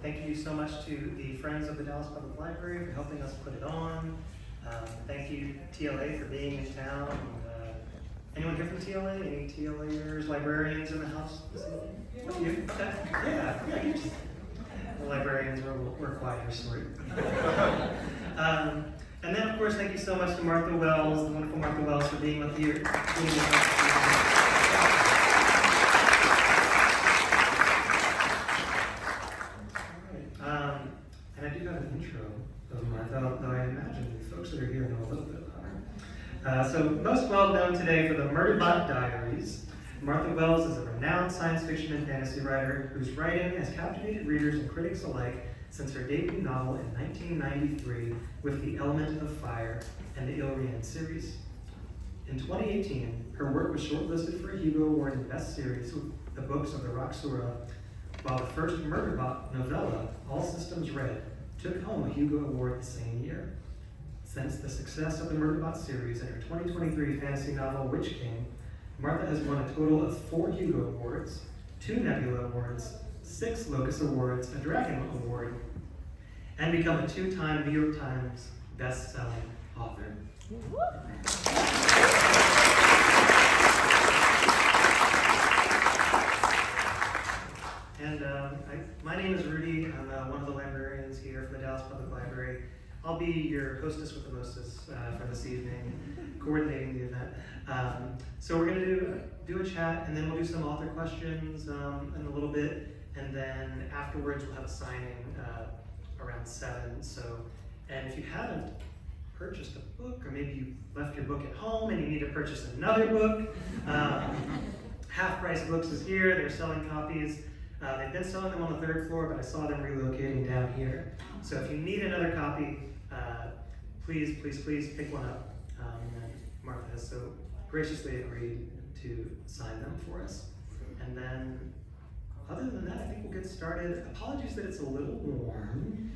thank you so much to the Friends of the Dallas Public Library for helping us put it on. Thank you, TLA, for being in town. Anyone here from TLA? Any TLAers, librarians in the house this evening? You? Yeah. The librarians were quieter sort. And then, of course, thank you so much to Martha Wells, the wonderful Martha Wells, for being with you. And I do have an intro of Martha, though I imagine the folks that are here know a little bit about her. So most well known today for the Murderbot Diaries, Martha Wells is a renowned science fiction and fantasy writer whose writing has captivated readers and critics alike since her debut novel in 1993 with The Element of Fire and the Ilrian series. In 2018, her work was shortlisted for a Hugo Award-winning Best Series with the books of the Roxura, while the first Murderbot novella, All Systems Red, took home a Hugo Award the same year. Since the success of the Murderbot series and her 2023 fantasy novel, Witch King, Martha has won a total of 4 Hugo Awards, 2 Nebula Awards, 6 Locus Awards, a Dragon Award, and become a 2-time New York Times best-selling author. And my name is Rudy. I'm one of the librarians here for the Dallas Public Library. I'll be your hostess with the mostess for this evening, coordinating the event. So we're going to do a chat, and then we'll do some author questions in a little bit, and then afterwards we'll have a signing around 7. And if you haven't purchased a book, or maybe you left your book at home and you need to purchase another book, Half Price Books is here. They're selling copies. They've been selling them on the 3rd floor, but I saw them relocating down here. So if you need another copy, please pick one up. And Martha has so graciously agreed to sign them for us. And then, other than that, I think we'll get started. Apologies that it's a little warm.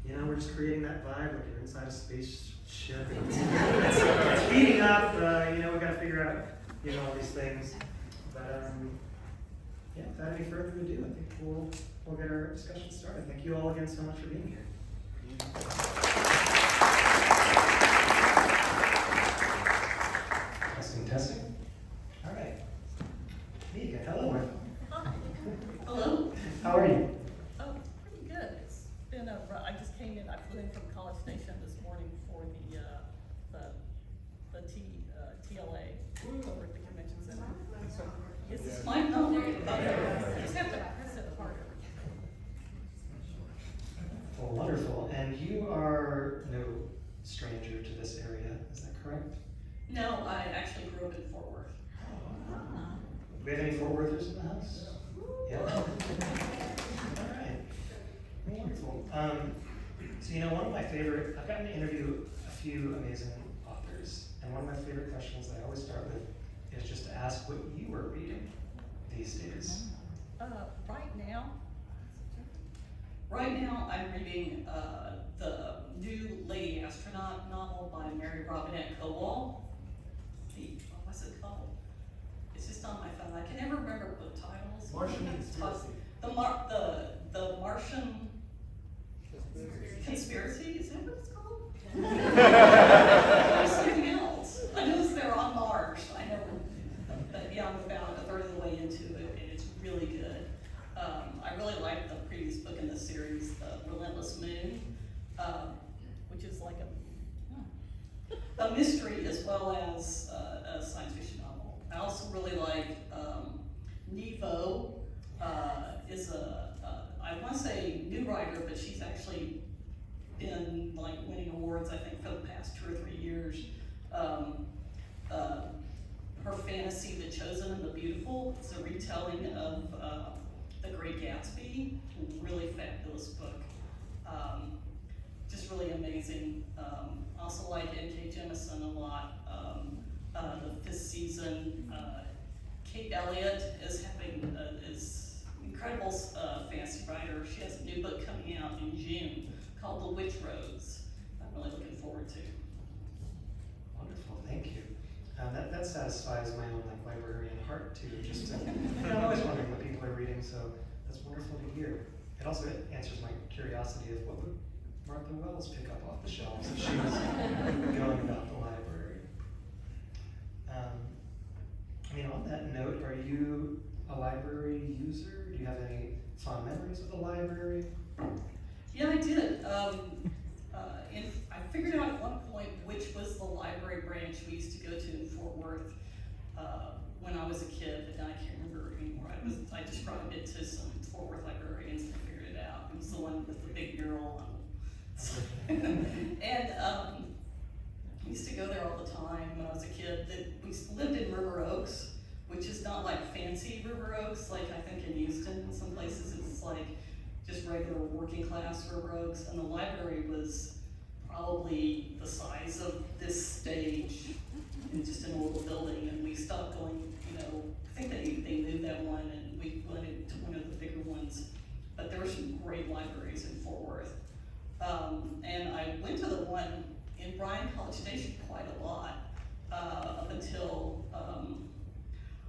We're just creating that vibe like you're inside a spaceship. It's heating up. We've got to figure out, all these things. But without any further ado, I think we'll get our discussion started. Thank you all again so much for being here. Testing. All right. Mika, hello. Hello. How are you? Oh, pretty good. It's been I just came in. I flew in from College Station this morning for the TLA over at the convention center. Is this mic not working? You just have to press it harder. Well, wonderful. And you are no stranger to this area, is that correct? No, I actually grew up in Fort Worth. Do we have any Fort Worthers in the house? Yeah. All right. Wonderful. So one of my favorite, I've gotten to interview a few amazing authors, and one of my favorite questions that I always start with is just to ask what you are reading these days. Right now I'm reading the new Lady Astronaut novel by Mary Robinette Kowal. What's it called? It's just on my phone. I can never remember book titles. Martian Conspiracy. The Martian Conspiracy? Is that what it's called? There's something else. I know they're on Mars. I know, but yeah, I'm about a third of the way into it, and it's really good. I really liked the previous book in the series, The Relentless Moon, which is like a mystery as well as a science fiction novel. I also really like Nevo is I want to say new writer, but she's actually been winning awards, I think, for the past 2 or 3 years. Her fantasy, The Chosen and the Beautiful, is a retelling of The Great Gatsby. Really fabulous book. Just really amazing. Also like N.K. Jemisin a lot. The 5th season, Kate Elliott is incredible fantasy writer. She has a new book coming out in June called The Witch Rose. I'm really looking forward to. Wonderful, thank you. That satisfies my own librarian heart too. I'm always wondering what people are reading, so that's wonderful to hear. it also answers my curiosity of what would Martha Wells pick up off the shelves if she was going about the library. I mean, on that note, are you a library user? Do you have any fond memories of the library? Yeah, I did. I figured out at one point which was the library branch we used to go to in Fort Worth when I was a kid, and I can't remember anymore. I described it to some Fort Worth librarians and figured it out. It was the one with the big mural. And we used to go there all the time when I was a kid. We lived in River Oaks, which is not like fancy River Oaks, like I think in Houston. In some places it's like just regular working class River Oaks, and the library was probably the size of this stage in just in a little building, and we stopped going, I think they moved that one and we went into one of the bigger ones, but there were some great libraries in Fort Worth. And I went to the one in Bryan College Station quite a lot, up until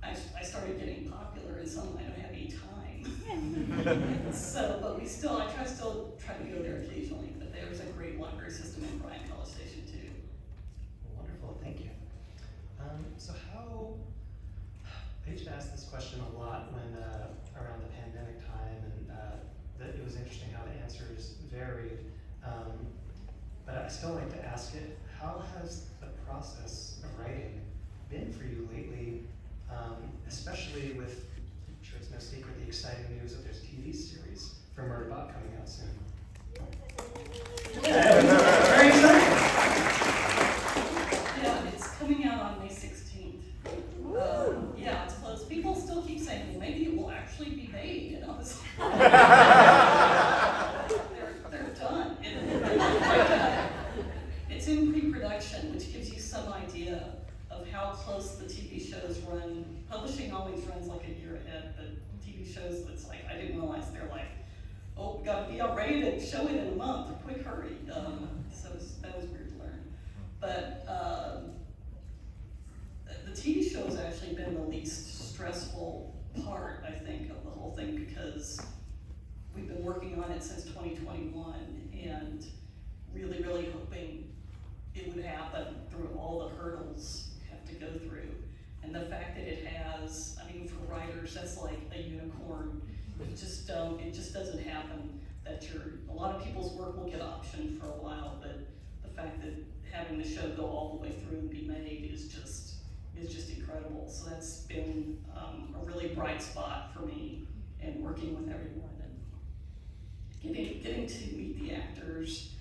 I started getting popular and suddenly I don't have any time. So, but I still try to go there occasionally, but there's a great library system in Bryan College Station too. Wonderful, thank you. So I used to ask this question a lot when around the pandemic time, and that it was interesting how the answers varied. But I still like to ask it, how has the process of writing been for you lately, especially with, I'm sure it's no secret, the exciting news that there's a TV series for Murderbot coming out soon. Very exciting. Yeah, it's coming out on May 16th. Yeah, it's close. People still keep saying, well, maybe it will actually be made, they're done. It's in pre-production, which gives you some idea of how close the TV shows run. Publishing always runs like a year ahead, but TV shows, it's like, I didn't realize they're like, oh, we gotta be all ready to show it in a month, quick hurry. So that was weird to learn. But the TV show has actually been the least stressful part, I think, of the whole thing, because we've been working on it since 2021 and really, really hoping it would happen through all the hurdles you have to go through. And the fact that it has, for writers, that's like a unicorn. It just doesn't happen. A lot of people's work will get optioned for a while, but the fact that having the show go all the way through and be made is just incredible. So that's been a really bright spot for me, and working with everyone and getting to meet the actors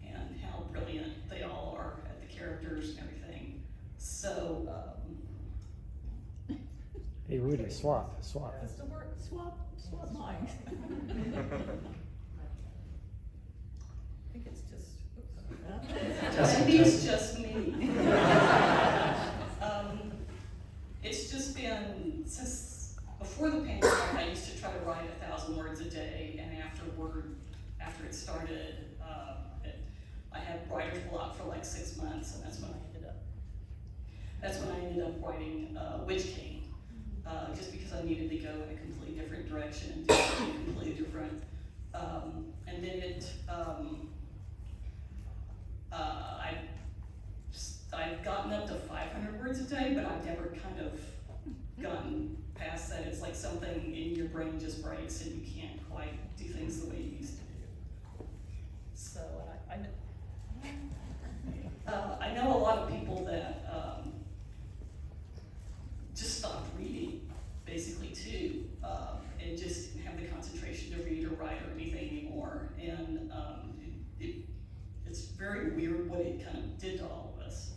and how brilliant they all are at the characters and everything. So, Hey Rudy, swap. Does the word swap mine? I think it's just. maybe it's just me. It's just been, since before the pandemic, I used to try to write 1,000 words a day, and after it started, I had writer's block for like 6 months, and that's when I ended up writing Witch King, just because I needed to go in a completely different direction and do something completely different. And then I've gotten up to 500 words a day, but I've never kind of gotten past that. It's like something in your brain just breaks and you can't quite do things the way you used to do. So I know a lot of people that just stopped reading, basically too, and just didn't have the concentration to read or write or anything anymore. And it's very weird what it kind of did to all of us.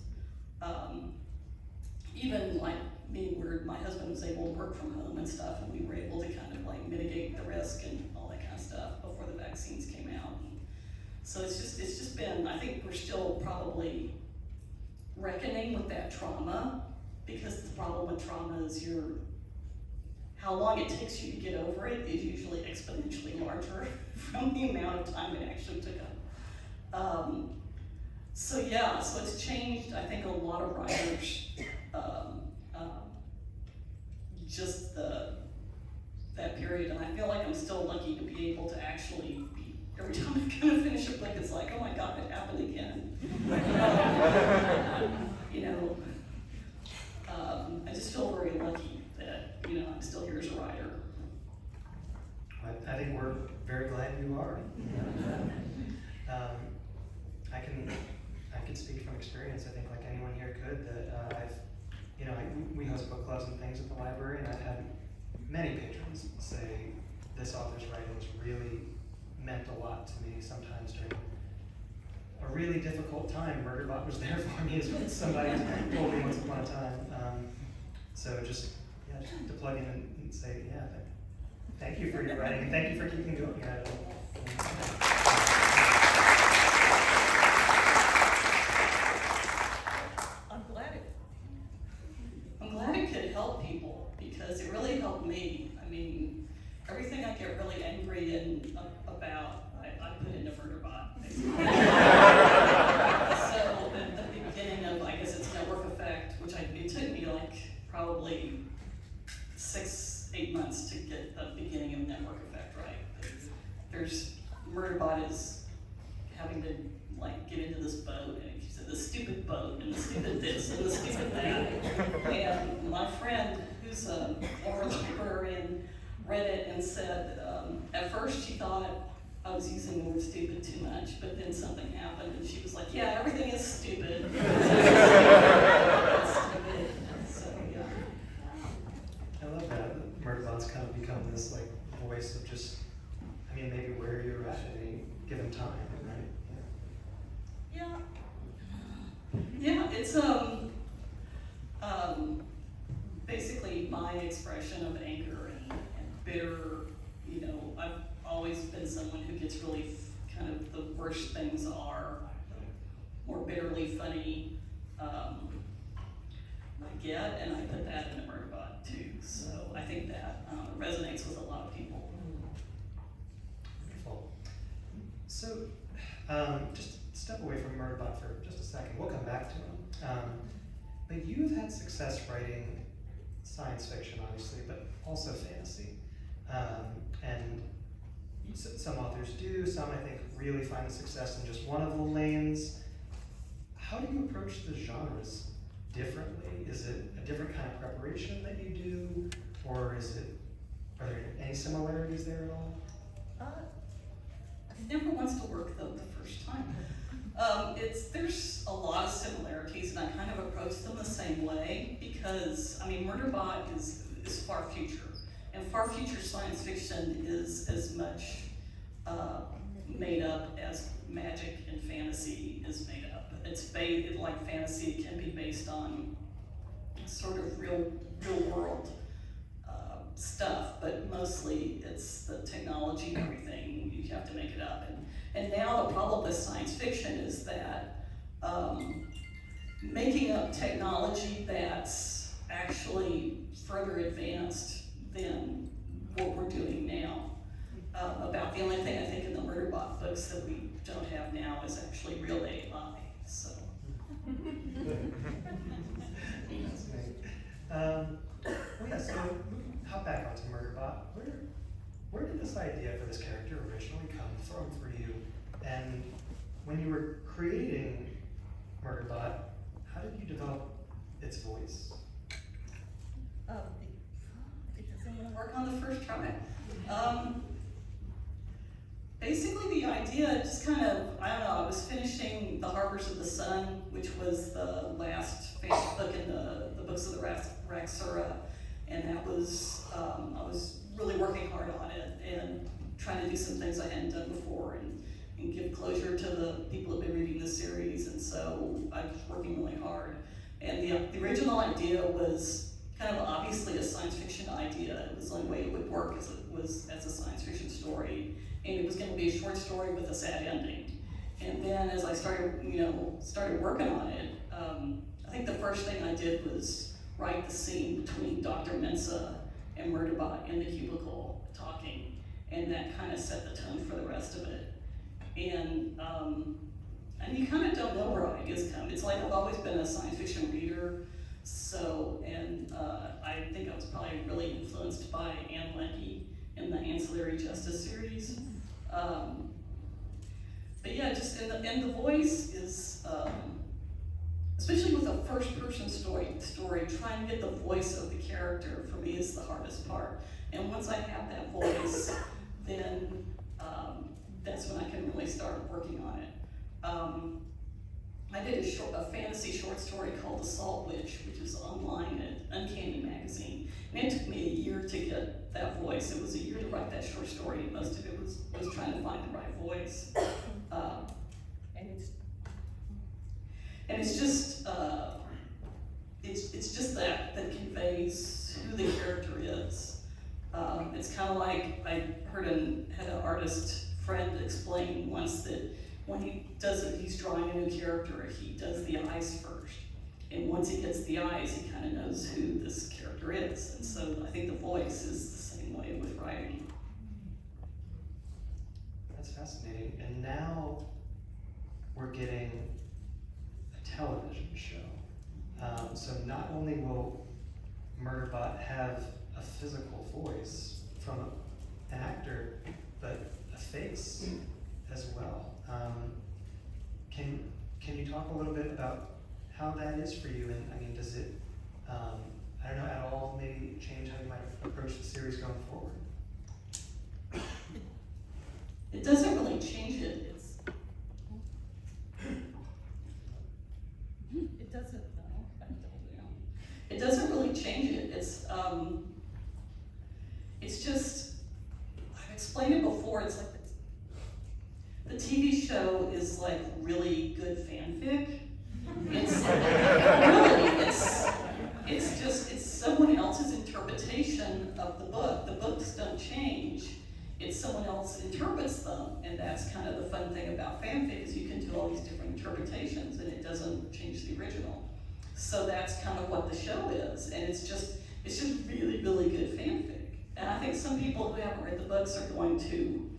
Even like being weird, my husband was able to work from home and stuff, and we were able to kind of like mitigate the risk and all that kind of stuff before the vaccines came out. And so it's just been, I think we're still probably reckoning with that trauma, because the problem with trauma is how long it takes you to get over it is usually exponentially larger from the amount of time it actually took up. So it's changed, I think, a lot of writers, just that period, and I feel like I'm still lucky to be able to actually I think we're very glad you are. I can speak from experience. I think like anyone here could that we host book clubs and things at the library, and I've had many patrons say this author's writings really meant a lot to me. Sometimes during a really difficult time, Murderbot was there for me, is what somebody told me once upon a time. So just to plug in and say, thank you for your writing, and thank you for keeping going at it. I'm glad it could help people, because it really helped me. I mean, everything I get really angry about, I put into Murderbot, basically. So at the beginning of, I guess it's Network Effect, which it took me like probably 6-8 months to get the beginning of Network Effect right. There's Murderbot is having to like get into this boat, and he said the stupid boat and the stupid this and the stupid that. And my friend, who's a former librarian, read it and said at first she thought I was using the word stupid too much, but then something happened and she was like, yeah, everything is stupid. It's stupid. So yeah. I love that. Murderbot's kind of become this like voice of just, maybe where you're at any given time, right? Yeah, it's basically my expression of anger and bitter. I've always been someone who gets really kind of the worst things are more bitterly funny. I get, and I put that in the Murderbot too. So I think that resonates with a lot of people. Wonderful. So, just step away from Murderbot for just a second. We'll come back to him. But you've had success writing science fiction, obviously, but also fantasy. And some authors do, some I think really find success in just one of the lanes. How do you approach the genres differently? Is it a different kind of preparation that you do, or are there any similarities there at all? It never wants to work the first time. There's a lot of similarities, and I kind of approach them the same way because Murderbot is far future, and far future science fiction is as much made up as magic and fantasy is made up. It's like fantasy can be based on sort of real world stuff, but mostly it's the technology and everything. You have to make it up. And now the problem with science fiction is that making up technology that's actually further advanced than what we're doing now. About the only thing I think in the Murderbot books that we don't have now is actually real AI. So. That's great. So hop back onto Murderbot. Where did this idea for this character originally come from for you? And when you were creating Murderbot, how did you develop its voice? It doesn't work on the first try. Basically, the idea just kind of, I was finishing The Harbors of the Sun, which was the last fantasy book in the books of the Raksura, and that was, I was really working hard on it and trying to do some things I hadn't done before and give closure to the people who've been reading the series, and so I was working really hard. And the original idea was kind of obviously a science fiction idea. It was the only way it would work was as a science fiction story. And it was going to be a short story with a sad ending. And then as I started working on it, I think the first thing I did was write the scene between Dr. Mensa and Murderbot in the cubicle talking. And that kind of set the tone for the rest of it. And you kind of don't know where ideas come. It's like I've always been a science fiction reader. So, I think I was probably really influenced by Anne Leckie in the Ancillary Justice series. But yeah, just and the voice is, especially with a first-person story, trying to get the voice of the character for me is the hardest part. And once I have that voice, that's when I can really start working on it. I did a fantasy short story called The Salt Witch, which is online at Uncanny Magazine. And it took me a year to get that voice. It was a year to write that short story. Most of it was trying to find the right voice. And it's just, it's just that conveys who the character is. It's kind of like, I had an artist friend explain once that when he's drawing a new character, he does the eyes first. And once he gets the eyes, he kind of knows who this character is. And so I think the voice is the same way with writing. That's fascinating. And now we're getting a television show. So not only will Murderbot have a physical voice from an actor, but a face as well. Can you talk a little bit about how that is for you? And I mean, does it, I don't know, at all maybe change how you might approach the series going forward? It doesn't really change it. It doesn't, no, I don't know. It doesn't really change it. It's just, I've explained it before, it's like the TV show is like really good fanfic. It's it's someone else's interpretation of the book. The books don't change. It's someone else interprets them, and that's kind of the fun thing about fanfic is you can do all these different interpretations, and it doesn't change the original. So that's kind of what the show is, and it's just really, really good fanfic. And I think some people who haven't read the books are going to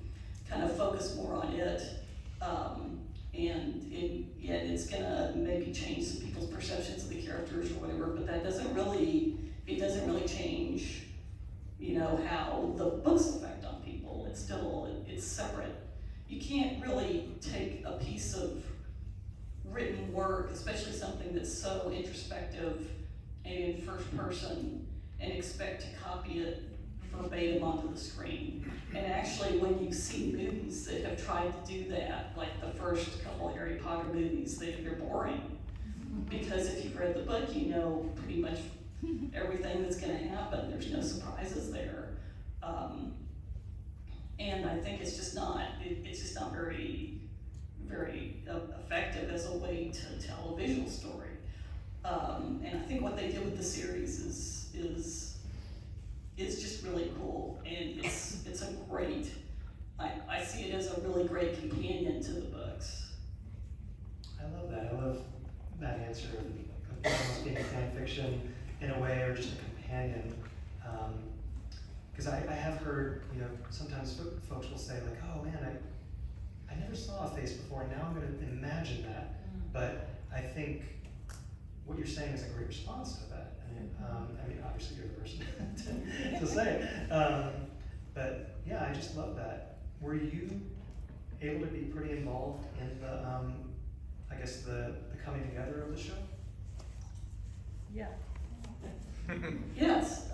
kind of focus more on it, and it's gonna maybe change some people's perceptions of the characters or whatever. But it doesn't really change, how the books affect on people. It's separate. You can't really take a piece of written work, especially something that's so introspective and in first person, and expect to copy it verbatim onto the screen. And actually, when you see movies that have tried to do that, like the first couple Harry Potter movies, they're boring. Because if you've read the book, you know pretty much everything that's gonna happen. There's no surprises there. And I think it's just not very, very effective as a way to tell a visual story. And I think what they did with the series is just really cool, and it's a great. I see it as a really great companion to the books. I love that. I love that answer of almost being a fan fiction in a way, or just a companion. Because I have heard, sometimes folks will say like, "Oh man, I never saw a face before, and now I'm going to imagine that." But I think what you're saying is a great response to that. I mean, obviously you're the person to say it. But yeah, I just love that. Were you able to be pretty involved in the coming together of the show? Yeah. Yes,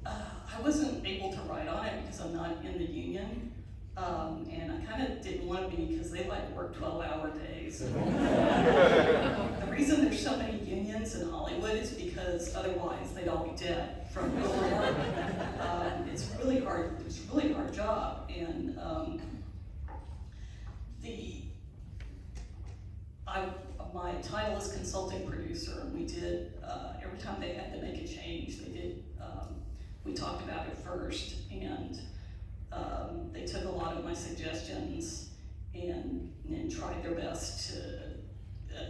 I wasn't able to write on it because I'm not in the union, and I kind of didn't want to be because they work 12-hour days. The reason there's so many unions in Hollywood is because otherwise they'd all be dead from overwork. It's really hard. It's a really hard job, and my title is consulting producer, and we did, every time they had to make a change, we talked about it first, and they took a lot of my suggestions and tried their best to,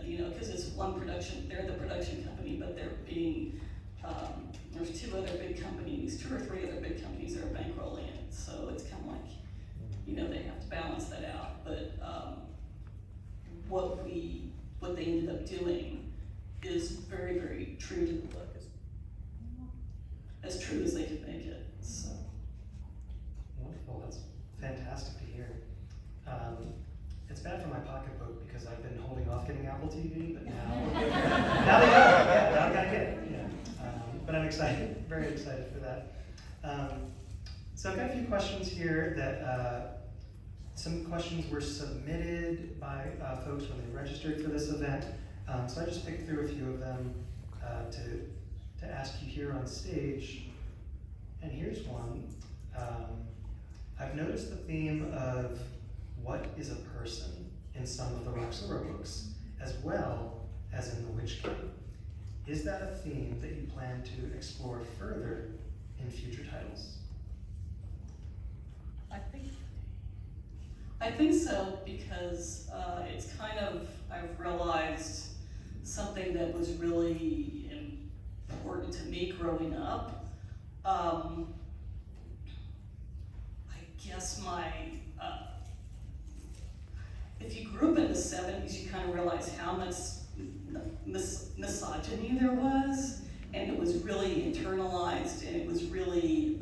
because it's one production, they're the production company, but there's two or three other big companies that are bankrolling it, so it's kind of like, they have to balance that out, but what they ended up doing is very, very true to the book, as true as they could make it. So wonderful. That's fantastic to hear. It's bad for my pocketbook because I've been holding off getting Apple TV, but now I gotta get it. But I'm excited, very excited for that. So I've got a few questions here that, some questions were submitted by folks when they registered for this event. So I just picked through a few of them to ask you here on stage. And here's one. I've noticed the theme of what is a person in some of the Roxora books, as well as in The Witch King. Is that a theme that you plan to explore further in future titles? I think so, because it's kind of, I've realized something that was really important to me growing up. I guess if you grew up in the 70s, you kind of realize how much misogyny there was, and it was really internalized, and it was really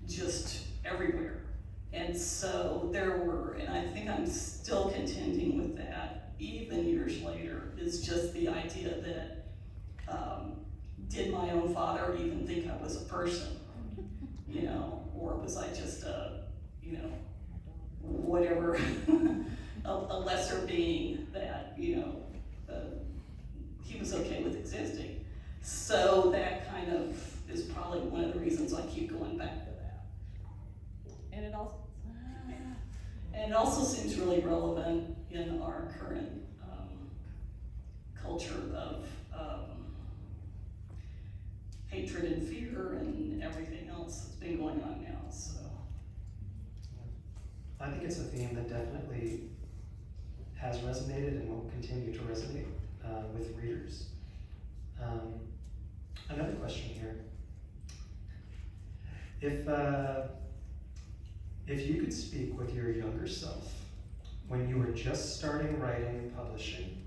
just everywhere. And so there were, and I think I'm still contending with that, even years later, is just the idea that did my own father even think I was a person, you know, or was I just a, you know, whatever, a lesser being that, you know, he was okay with existing. So that kind of is probably one of the reasons I keep going back to that. And it also seems really relevant in our current culture of hatred and fear and everything else that's been going on now, so. I think it's a theme that definitely has resonated and will continue to resonate with readers. Another question here. If you could speak with your younger self when you were just starting writing and publishing,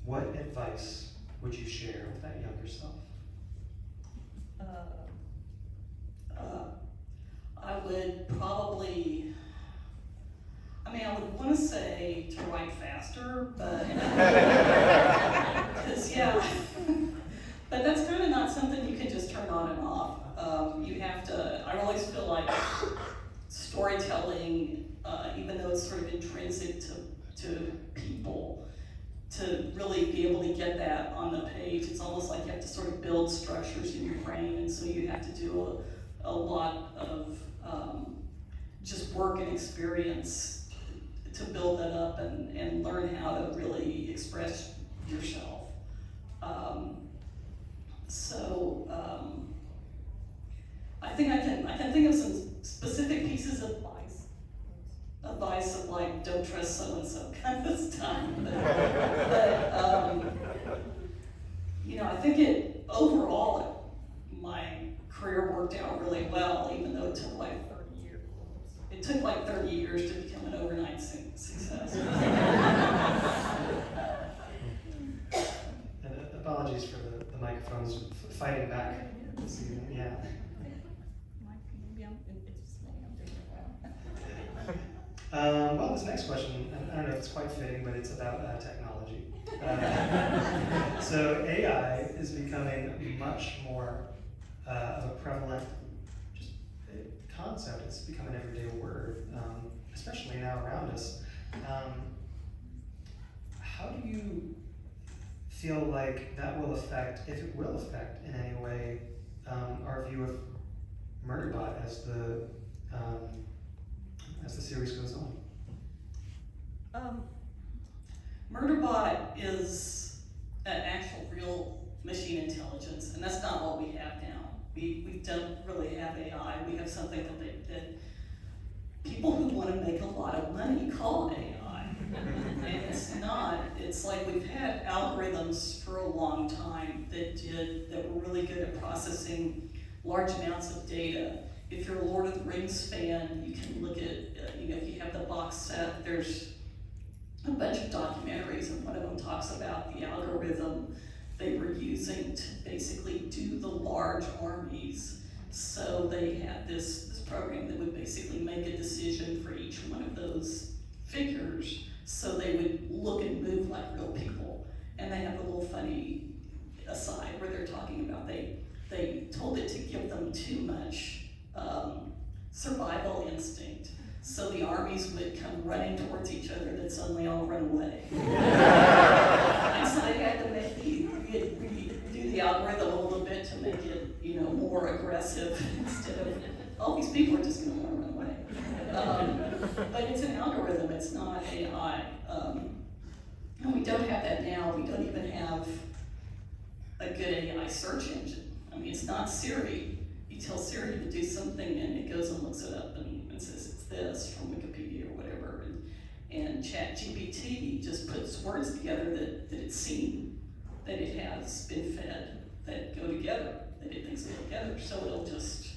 what advice would you share with that younger self? I would probably, I would want to say to write faster, but, because but that's kind of not something you can just turn on and off. You have to, I always feel like storytelling, even though it's sort of intrinsic to people, to really be able to get that on the page, it's almost like you have to sort of build structures in your brain, and so you have to do a lot of just work and experience to build that up and learn how to really express yourself. I think I can think of some specific pieces of advice of like, don't trust so-and-so kind of stuff. But you know, I think overall, my career worked out really well, even though it took like 30 years. It took like 30 years to become an overnight success. And apologies for the microphones fighting back this evening, yeah. Well, this next question, I don't know if it's quite fitting, but it's about technology. So AI is becoming much more of a prevalent just concept. It's become an everyday word, especially now around us. How do you feel like that will affect, if it will affect in any way, our view of Murderbot as the series goes on? Murderbot is an actual real machine intelligence, and that's not what we have now. We don't really have AI. We have something that people who want to make a lot of money call AI. And it's not. It's like we've had algorithms for a long time that were really good at processing large amounts of data. If you're a Lord of the Rings fan, you can look at, if you have the box set, there's a bunch of documentaries, and one of them talks about the algorithm they were using to basically do the large armies. So they had this program that would basically make a decision for each one of those figures, so they would look and move like real people. And they have a little funny aside where they're talking about they told it to give them too much survival instinct. So the armies would come running towards each other, and then suddenly all run away. And so they had to make redo the algorithm a little bit to make it, more aggressive instead of, all these people are just gonna wanna run away. But it's an algorithm, it's not AI. And we don't have that now. We don't even have a good AI search engine. I mean, it's not Siri. You tell Siri to do something and it goes and looks it up and says it's this from Wikipedia or whatever. And ChatGPT just puts words together that it's seen, that it has been fed, that go together, that it thinks go together. So it'll just,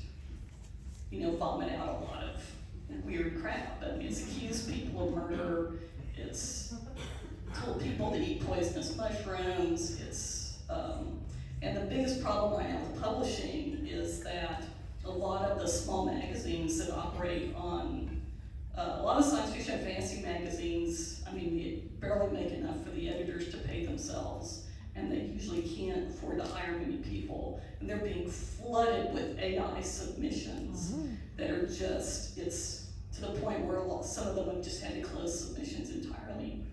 vomit out a lot of weird crap. I mean, it's accused people of murder. It's told people to eat poisonous mushrooms. And the biggest problem right now with publishing is that a lot of the small magazines that operate on, a lot of science fiction and fantasy magazines, they barely make enough for the editors to pay themselves, and they usually can't afford to hire many people, and they're being flooded with AI submissions that are just, it's to the point where some of them have just had to close submissions entirely.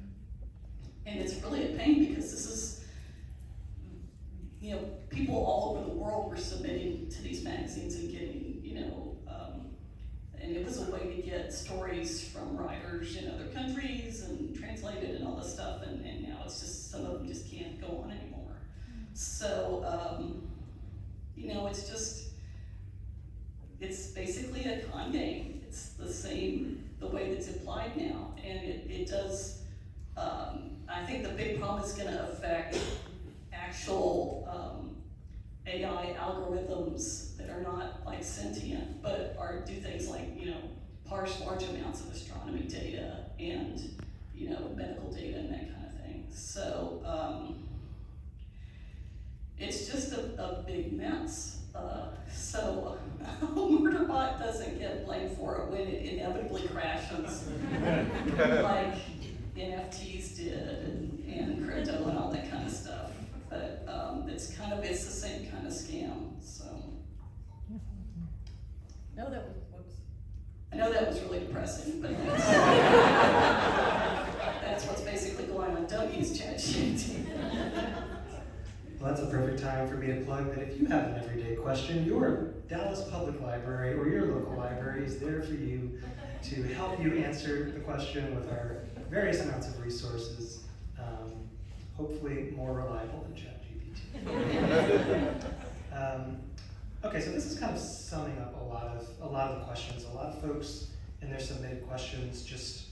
And it's really a pain because this is, people all over the world were submitting to these magazines and getting, and it was a way to get stories from writers in other countries and translated and all this stuff, and now it's just, some of them just can't go on anymore. So, it's basically a con game. It's the same, the way that's applied now, and it does, I think the big problem is gonna affect actual AI algorithms that are not like sentient, but do things like, parse large amounts of astronomy data and, medical data and that kind of thing. So it's just a big mess. So Murderbot doesn't get blamed for it when it inevitably crashes, like NFTs did and crypto and all that kind of stuff. But it's the same kind of scam. So No, that was, whoops. I know that was really depressing, but that's what's basically going on. Don't use ChatGPT. Well, that's a perfect time for me to plug that if you have an everyday question, your Dallas Public Library or your local library is there for you to help you answer the question with our various amounts of resources, hopefully more reliable than ChatGPT. Okay, so this is kind of summing up a lot of the questions. A lot of folks in their submitted questions just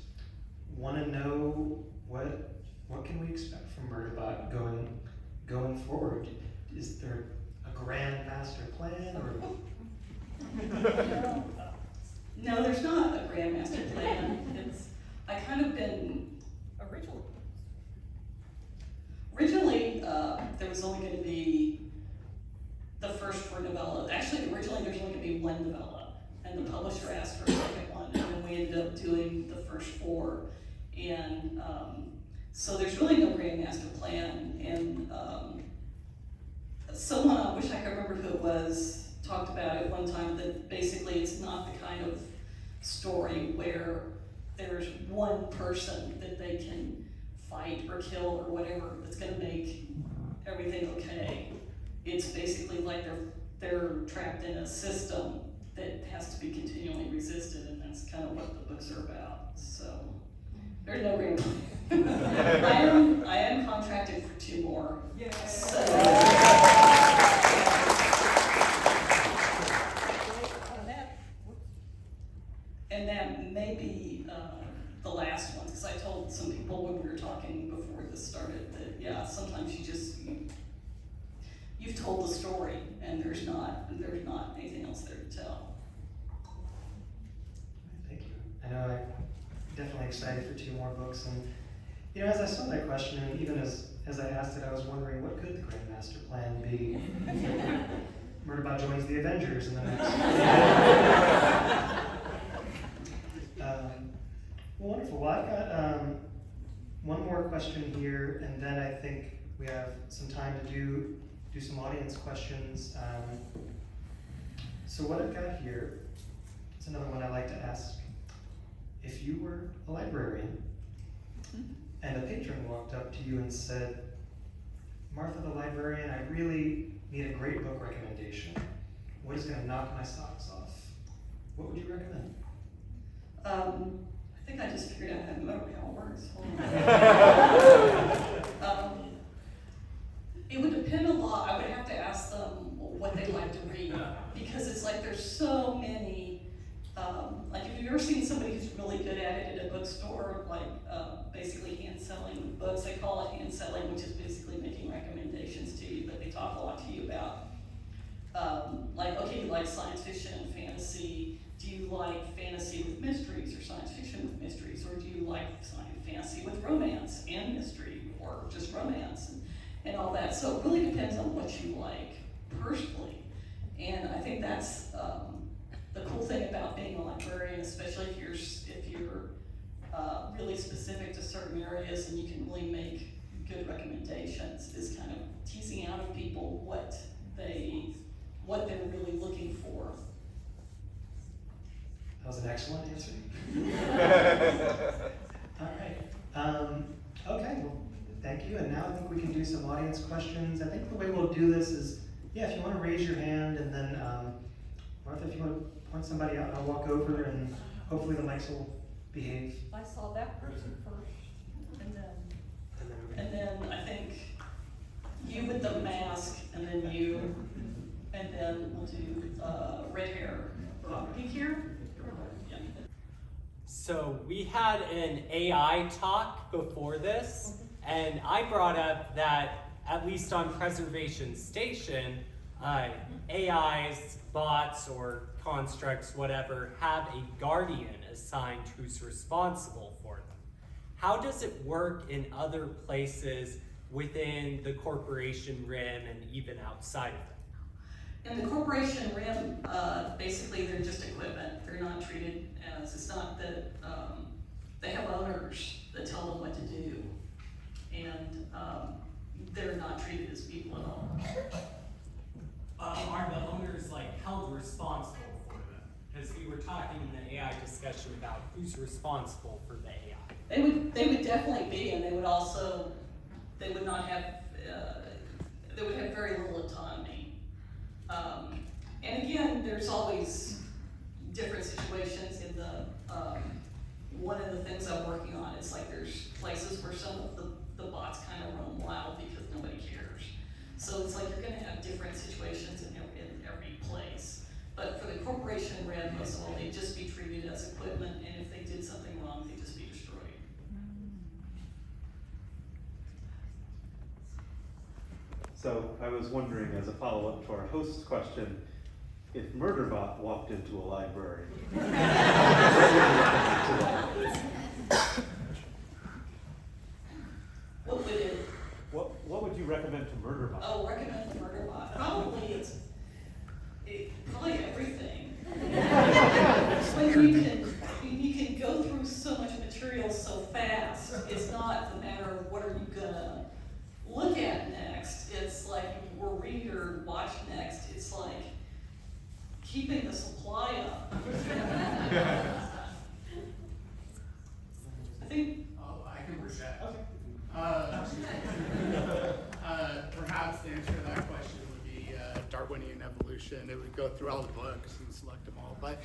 want to know what can we expect from Murderbot going forward. Is there a grand master plan or? No, there's not a grand master plan. I kind of been originally there was only going to be the first 4 novellas. Actually, originally there's only going to be 1 novella, and the publisher asked for a second one, and then we ended up doing the first 4. And so there's really no grand master plan. And someone, I wish I could remember who it was, talked about it one time that basically it's not the kind of story where there's one person that they can fight or kill or whatever that's going to make everything okay. It's basically like they're trapped in a system that has to be continually resisted, and that's kind of what the books are about. So there's no grand plan. I am contracted for 2 more. Yeah. And that may be the last one, because I told some people when we were talking before this started that, yeah, sometimes you've told the story and there's not anything else there to tell. Thank you. I know I'm definitely excited for 2 more books, and as I saw that question, and even as I asked it, I was wondering what could the grand master plan be? Murderbot joins the Avengers in the next. Well, wonderful. Well, I've got one more question here, and then I think we have some time to do some audience questions. So what I've got here It's another one I like to ask. If you were a librarian and a patron walked up to you and said, Martha the librarian, I really need a great book recommendation. What is gonna knock my socks off? What would you recommend? I think I just figured out how to remember how it works. Hold on. It would depend a lot. I would have to ask them what they like to read, because it's like there's so many. Like if you've ever seen somebody who's really good at it at a bookstore, like basically hand selling books, they call it hand selling, which is basically making recommendations to you, but they talk a lot to you about, like, okay, you like science fiction and fantasy. Do you like fantasy with mysteries or science fiction with mysteries? Or do you like fantasy with romance and mystery, or just romance and all that? So it really depends on what you like personally. And I think that's the cool thing about being a librarian, especially if you're really specific to certain areas and you can really make good recommendations, is kind of teasing out of people what they're really looking for. That was an excellent answer. All right. Okay, well, thank you. And now I think we can do some audience questions. I think the way we'll do this is, yeah, if you want to raise your hand, and then Martha, if you want to point somebody out, I'll walk over, and hopefully the mics will behave. I saw that person first, and then I think you with the mask, and then you, and then we'll do red hair. Pink hair? Yeah. So we had an AI talk before this, and I brought up that at least on Preservation Station, AIs, bots, or constructs, whatever, have a guardian assigned who's responsible for them. How does it work in other places within the corporation rim and even outside of it? In the corporation rim, basically they're just equipment. They're not treated as, it's not that, they have owners that tell them what to do. And they're not treated as people at all. Are the owners held responsible for them? Because we were talking in the AI discussion about who's responsible for the AI. They would definitely be, and they would also, they would not have, they would have very little autonomy. And again, there's always different situations in the, one of the things I'm working on is there's places where some of the bots kind of run wild because nobody cares. So it's you're gonna have different situations in every place. But for the corporation rim, most of all, they'd just be treated as equipment, and if they did something wrong, they'd just be destroyed. So I was wondering, as a follow-up to our host's question, if Murderbot walked into a library, what would you recommend to them? What would it? What would you recommend to Murderbot? Oh, recommend the Murderbot. Probably probably everything. When you can go through so much material so fast, it's not the matter of what are you gonna look at next. It's or read or watch next. It's keeping the supply up. I think. Oh, I can project. Perhaps the answer to that question would be Darwinian evolution. It would go through all the books and select them all. But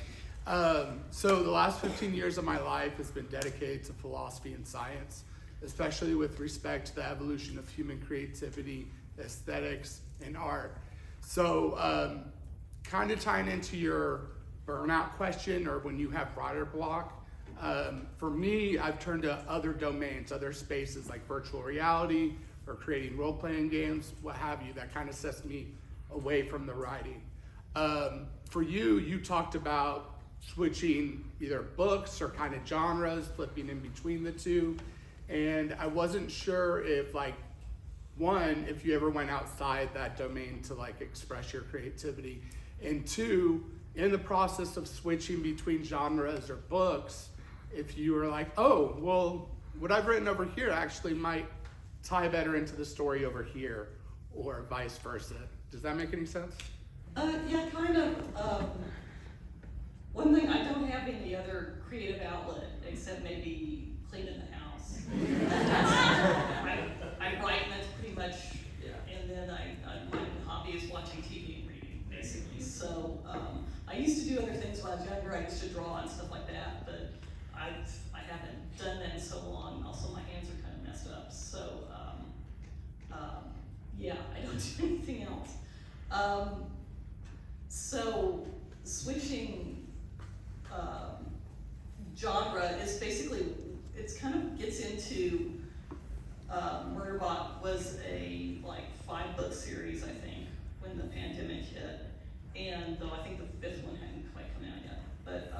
so the last 15 years of my life has been dedicated to philosophy and science, especially with respect to the evolution of human creativity, aesthetics, and art. So kind of tying into your burnout question, or when you have writer block, for me, I've turned to other domains, other spaces like virtual reality or creating role-playing games, what have you, that kind of sets me away from the writing. For you, you talked about switching either books or kind of genres, flipping in between the two. And I wasn't sure if one, if you ever went outside that domain to express your creativity. And two, in the process of switching between genres or books, if you were oh, well, what I've written over here actually might tie better into the story over here, or vice versa. Does that make any sense? Yeah, kind of. One thing, I don't have any other creative outlet except maybe cleaning the house. I write, and that's pretty much, and then my hobby is watching TV and reading, basically. So I used to do other things when I was younger. I used to draw and stuff like that, but I haven't done that in so long. Also, my hands are kind of messed up. So yeah, I don't do anything else. So switching genre is basically, it's kind of gets into, Murderbot was a like 5-book series, I think, when the pandemic hit. And though I think the 5th one hadn't quite come out yet, but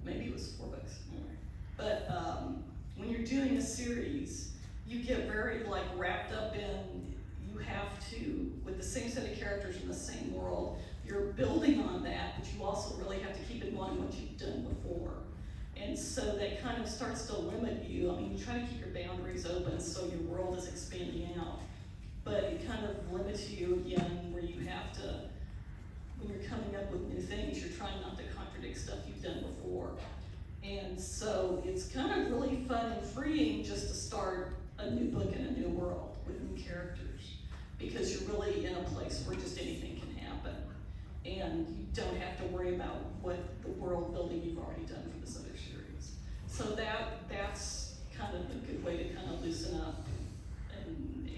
maybe it was 4 books, anyway. But when you're doing a series, you get very like wrapped up in, you have to, with the same set of characters in the same world, you're building on that, but you also really have to keep in mind what you've done before. And so that kind of starts to limit you. I mean, you try to keep your boundaries open so your world is expanding out, but it kind of limits you again, where you have to, when you're coming up with new things, you're trying not to contradict stuff you've done before. And so it's kind of really fun and freeing just to start a new book in a new world with new characters, because you're really in a place where just anything can happen. And you don't have to worry about what the world building you've already done for this other series. So that's kind of a good way to kind of loosen up and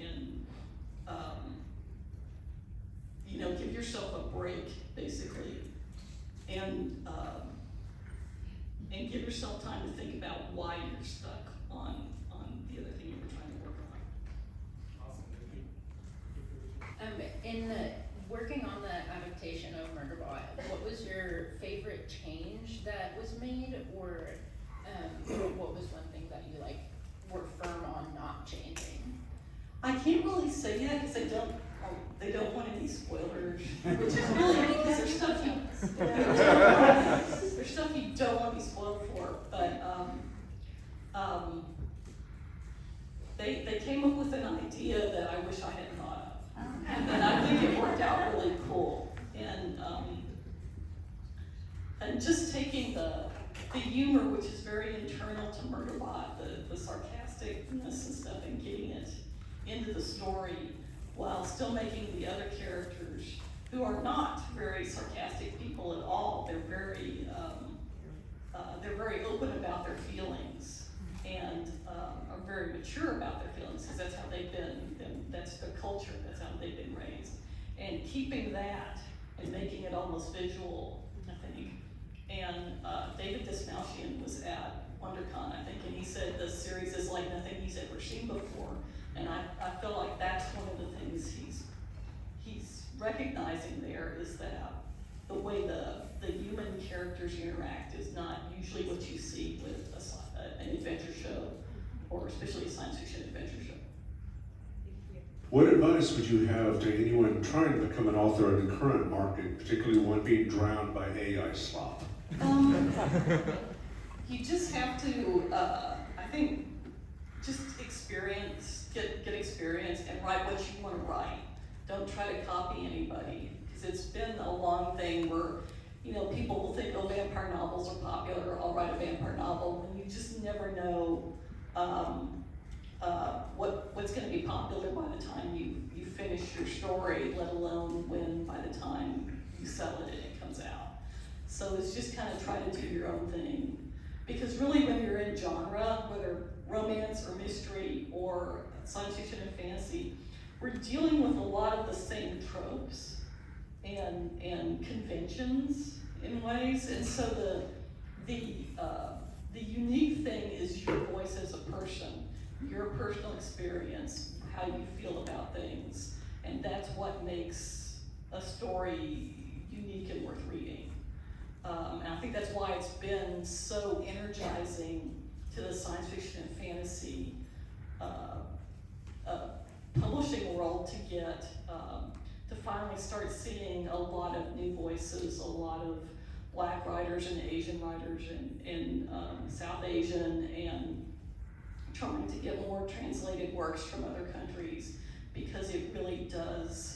you know, give yourself a break, basically, and give yourself time to think about why you're stuck on the other thing you were trying to work on. In working on the adaptation of Murderbot, what was your favorite change that was made, or what was one thing that you like were firm on not changing? I can't really say yet because they don't want any spoilers, which is really because there's stuff you don't want to be spoiled for. But they came up with an idea that I wish I had thought of, and I think it worked out really cool. And just taking the humor, which is very internal to Murderbot, the sarcasticness and stuff, and getting it into the story, while still making the other characters, who are not very sarcastic people at all, they're very open about their feelings, and are very mature about their feelings, because that's how they've been, that's their culture, that's how they've been raised. And keeping that and making it almost visual, I think. And David Dismalchian was at WonderCon, I think, and he said the series is like nothing he's ever seen before. And I feel like that's one of the things he's recognizing there, is that the way the human characters interact is not usually what you see with an adventure show, or especially a science fiction adventure show. What advice would you have to anyone trying to become an author in the current market, particularly one being drowned by AI slop? You just have to, I think, just get experience and write what you want to write. Don't try to copy anybody, because it's been a long thing where, you know, people will think, oh, vampire novels are popular, I'll write a vampire novel, and you just never know what's going to be popular by the time you finish your story, let alone when by the time you sell it and it comes out. So it's just kind of try to do your own thing. Because really when you're in genre, whether romance or mystery or science fiction and fantasy, we're dealing with a lot of the same tropes and conventions in ways. And so the unique thing is your voice as a person, your personal experience, how you feel about things. And that's what makes a story unique and worth reading. And I think that's why it's been so energizing to the science fiction and fantasy publishing world to get to finally start seeing a lot of new voices, a lot of Black writers and Asian writers and South Asian, and trying to get more translated works from other countries, because it really does.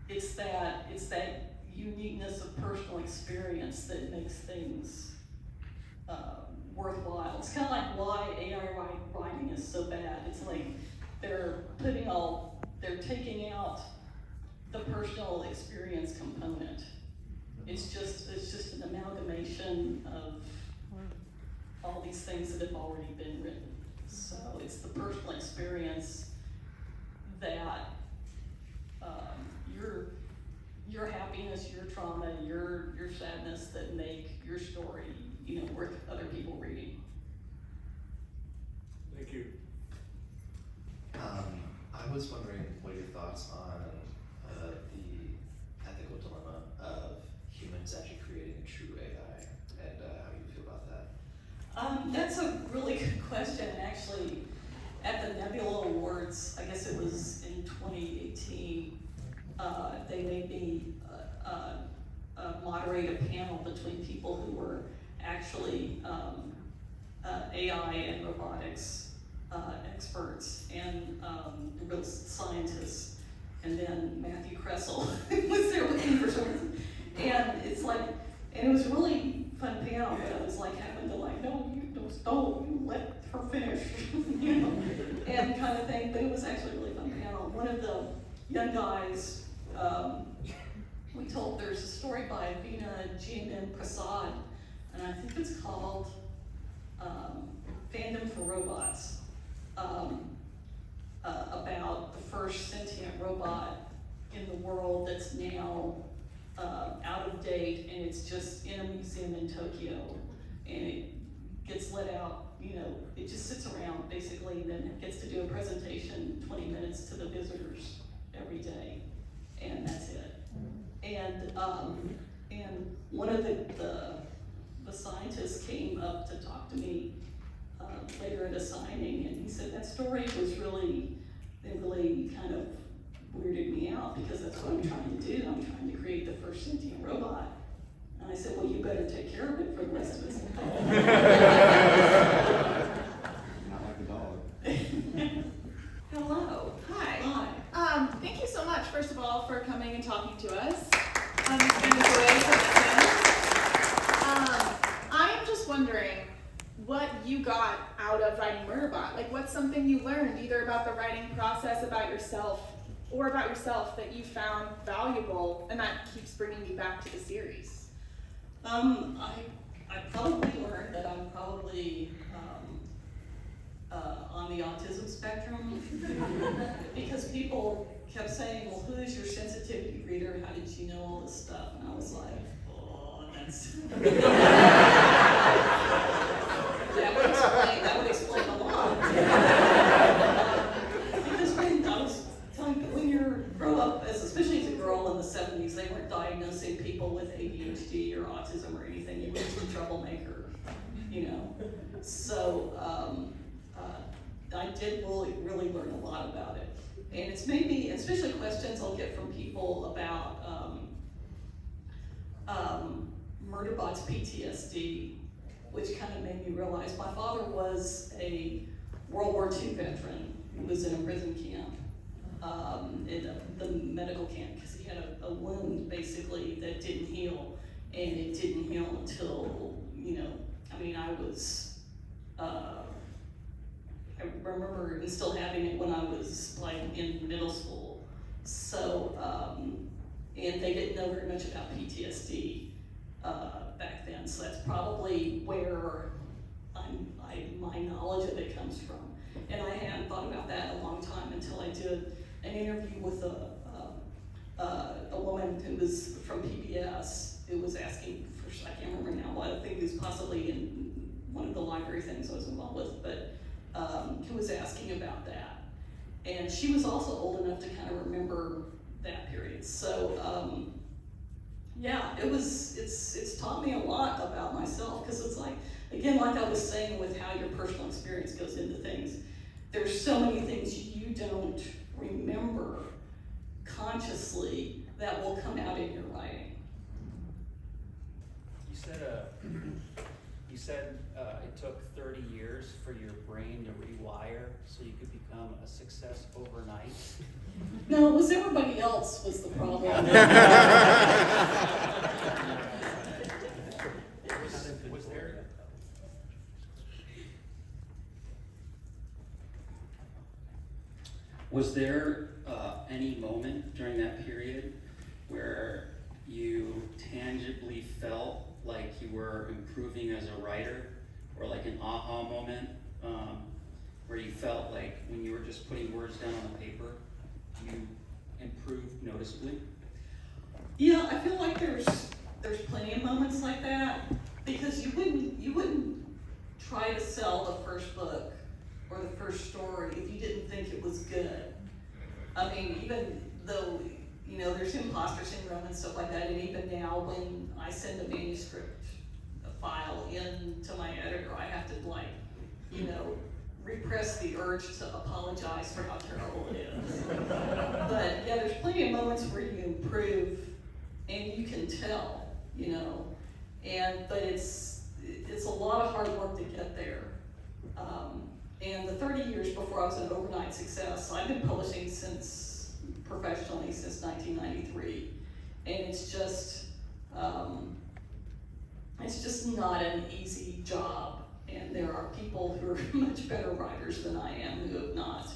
It's that uniqueness of personal experience that makes things worthwhile. It's kind of like why AI writing is so bad. It's like they're taking out the personal experience component. It's just an amalgamation of all these things that have already been written. So it's the personal experience that your happiness, your trauma, your sadness that make your story, worth other people reading. Thank you. I was wondering what your thoughts on the ethical dilemma of humans actually creating a true AI, and how you feel about that. That's a really good question. Actually, at the Nebula Awards, I guess it was in 2018, they made me moderate a panel between people who were actually AI and robotics experts and real scientists, and then Matthew Kressel was there with me for some reason. And it was a really fun panel, but I was like having to no, you don't let her finish, and kind of thing. But it was actually a really fun panel. One of the young guys, there's a story by Veena G.M. Prasad, and I think it's called Fandom for Robots, about the first sentient robot in the world that's now out of date, and it's just in a museum in Tokyo, and it gets let out, it just sits around basically, and then it gets to do a presentation 20 minutes to the visitors every day, and that's it. And one of the scientists came up to talk to me later at a signing, and he said that story was really kind of weirded me out, because that's what I'm trying to do. I'm trying to create the first sentient robot. And I said, well, you better take care of it for the rest of us. Not like a dog. Hello. Hi. Hi. Thank you so much, first of all, for coming and talking to us. It's been a joy to listen. I am just wondering what you got out of writing Murderbot. Like, what's something you learned, either about the writing process, about yourself, or about yourself that you found valuable and that keeps bringing you back to the series? I probably learned that I'm probably on the autism spectrum, because people kept saying, well, who is your sensitivity reader? How did you know all this stuff? And I was like, oh, that's... that would explain a lot. Because when you grow up, especially as a girl in the 70s, they weren't diagnosing people with ADHD or autism or anything. You were just a troublemaker, So I did really learn a lot about it. And it's made me, especially questions I'll get from people about Murderbot's PTSD, which kind of made me realize my father was a World War II veteran who was in a prison camp, in the medical camp, because he had a wound basically that didn't heal, and it didn't heal until, I remember still having it when I was in middle school. So, and they didn't know very much about PTSD back then. So that's probably where my knowledge of it comes from. And I hadn't thought about that in a long time until I did an interview with a woman who was from PBS, who was asking for, I can't remember now, I think it was possibly in one of the library things I was involved with, but who was asking about that. And she was also old enough to kind of remember that period. So yeah, it's taught me a lot about myself, because it's like, again, like I was saying with how your personal experience goes into things, there's so many things you don't remember consciously that will come out in your writing. You said it took 30 years for your brain to rewire so you could become a success overnight. No, it was everybody else was the problem. Was there any moment during that period where you tangibly felt like you were improving as a writer, or like an aha moment where you felt like when you were just putting words down on the paper, you improved noticeably? Yeah, I feel like there's plenty of moments like that, because you wouldn't try to sell the first book or the first story if you didn't think it was good. I mean, even though, you know, there's imposter syndrome and stuff like that, and even now when I send a manuscript file in to my editor, I have to, like, you know, repress the urge to apologize for how terrible it is. But yeah, there's plenty of moments where you improve and you can tell, you know, but it's a lot of hard work to get there. And the 30 years before I was an overnight success, I've been publishing professionally since 1993, and it's just not an easy job. And there are people who are much better writers than I am who have not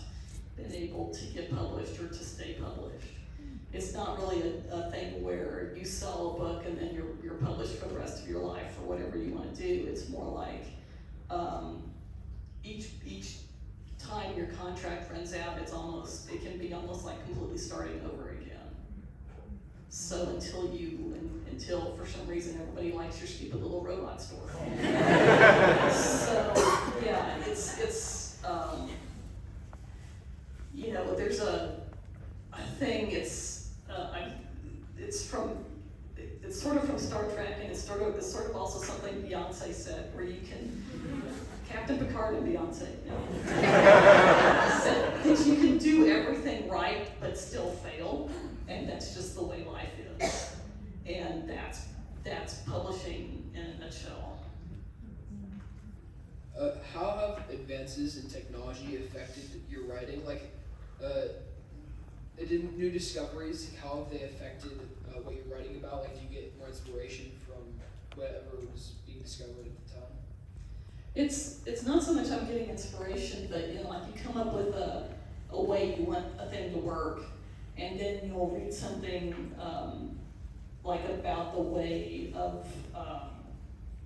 been able to get published or to stay published. It's not really a thing where you sell a book and then you're published for the rest of your life or whatever you want to do. It's more like each time your contract runs out, it can be almost like completely starting over again. So until for some reason everybody likes your stupid little robot store. So yeah, it's you know, there's a thing. It's sort of from Star Trek, and it's sort of also something Beyonce said, where you can Captain Picard and Beyonce said that you can do everything right but still fail, and that's just the way life is. And that's publishing in a nutshell. How have advances in technology affected your writing? Like, new discoveries, how have they affected what you're writing about? Like, do you get more inspiration from whatever was being discovered at the time? It's not so much I'm getting inspiration, but, you know, like, you come up with a way you want a thing to work, and then you'll read something like about the way of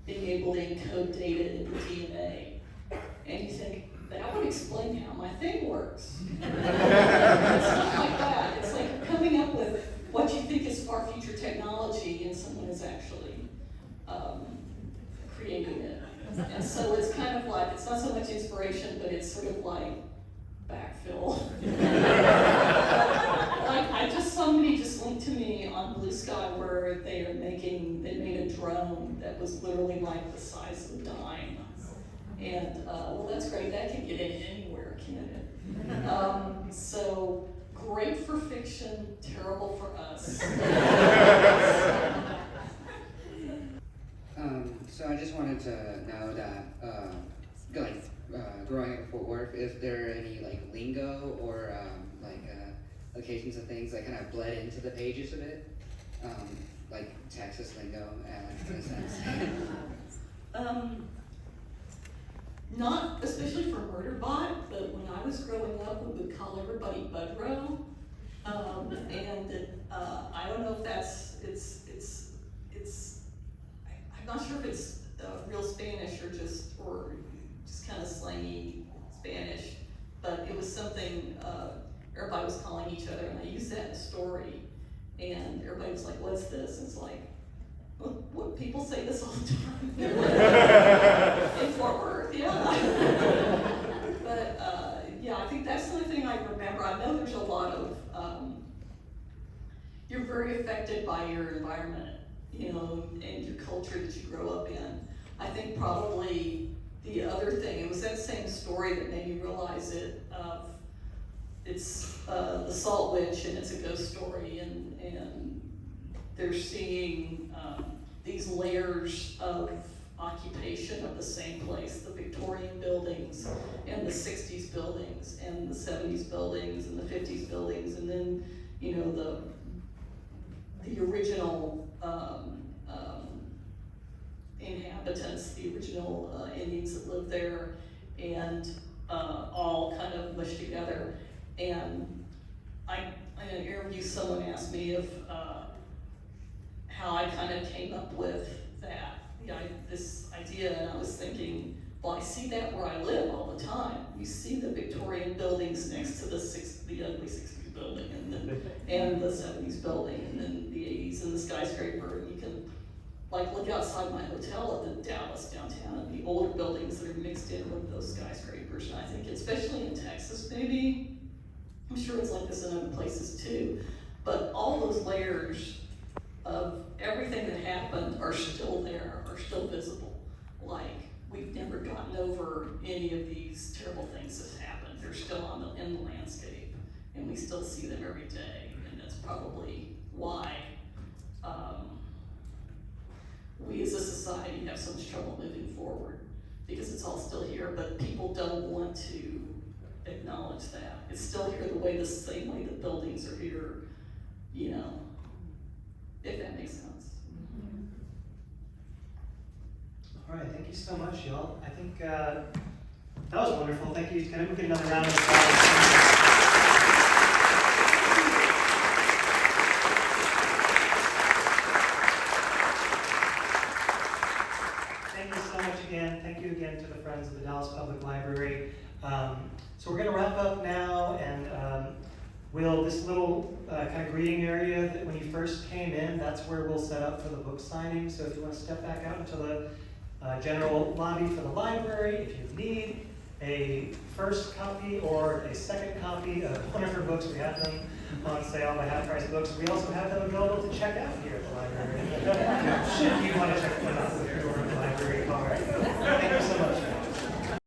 being able to encode data into DNA, and you think, that would explain how my thing works. It's not like that. It's like you're coming up with what you think is far future technology, and someone is actually creating it. And so it's kind of like, it's not so much inspiration, but it's sort of like backfill. Like, somebody just linked to me on Blue Sky where they made a drone that was literally like the size of a dime. And, well, that's great, that can get in anywhere, can't it? So, great for fiction, terrible for us. So I just wanted to know that, growing up in Fort Worth, is there any, like, lingo or, locations and things that kind of bled into the pages of it? Like Texas lingo, in a sense. Not especially for Murderbot, but when I was growing up, we would call everybody Budrow. I don't know if I'm not sure if it's real Spanish or just kind of slangy Spanish, but it was something everybody was calling each other, and I used that in a story, and everybody was like, what's this? And it's like, what people say this all the time. In Fort Worth, yeah. But yeah, I think that's the only thing I remember. I know there's a lot of, you're very affected by your environment, you know, and your culture that you grow up in. I think probably the other thing, it was that same story that made me realize it. It's the Salt Witch, and it's a ghost story, and they're seeing these layers of occupation of the same place, the Victorian buildings, and the 60s buildings, and the 70s buildings, and the 50s buildings, and then, you know, the original inhabitants, the original Indians that lived there, and all kind of mushed together. And in an interview, someone asked me if, how I kind of came up with that, this idea, and I was thinking, well, I see that where I live all the time. You see the Victorian buildings next to the ugly 60s building, and the 70s building, and then the 80s, and the skyscraper, and you can like look outside my hotel at the Dallas downtown and the older buildings that are mixed in with those skyscrapers. And I think especially in Texas maybe, I'm sure it's like this in other places too, but all those layers of everything that happened are still there, are still visible. Like, we've never gotten over any of these terrible things that happened. They're still in the landscape, and we still see them every day, and that's probably why we as a society have so much trouble moving forward, because it's all still here, but people don't want to acknowledge that. It's still here the same way the buildings are here, you know, if that makes sense. All right, thank you so much, y'all. I think that was wonderful. Thank you. Can we get another round of applause? Thank you so much again. Thank you again to the Friends of the Dallas Public Library. So we're going to wrap up now, and this little kind of greeting area that when you first came in, that's where we'll set up for the book signing. So if you want to step back out into the general lobby for the library, if you need a first copy or a second copy of one of her books, we have them on sale by half price books. We also have them available to check out here at the library if you want to check them out.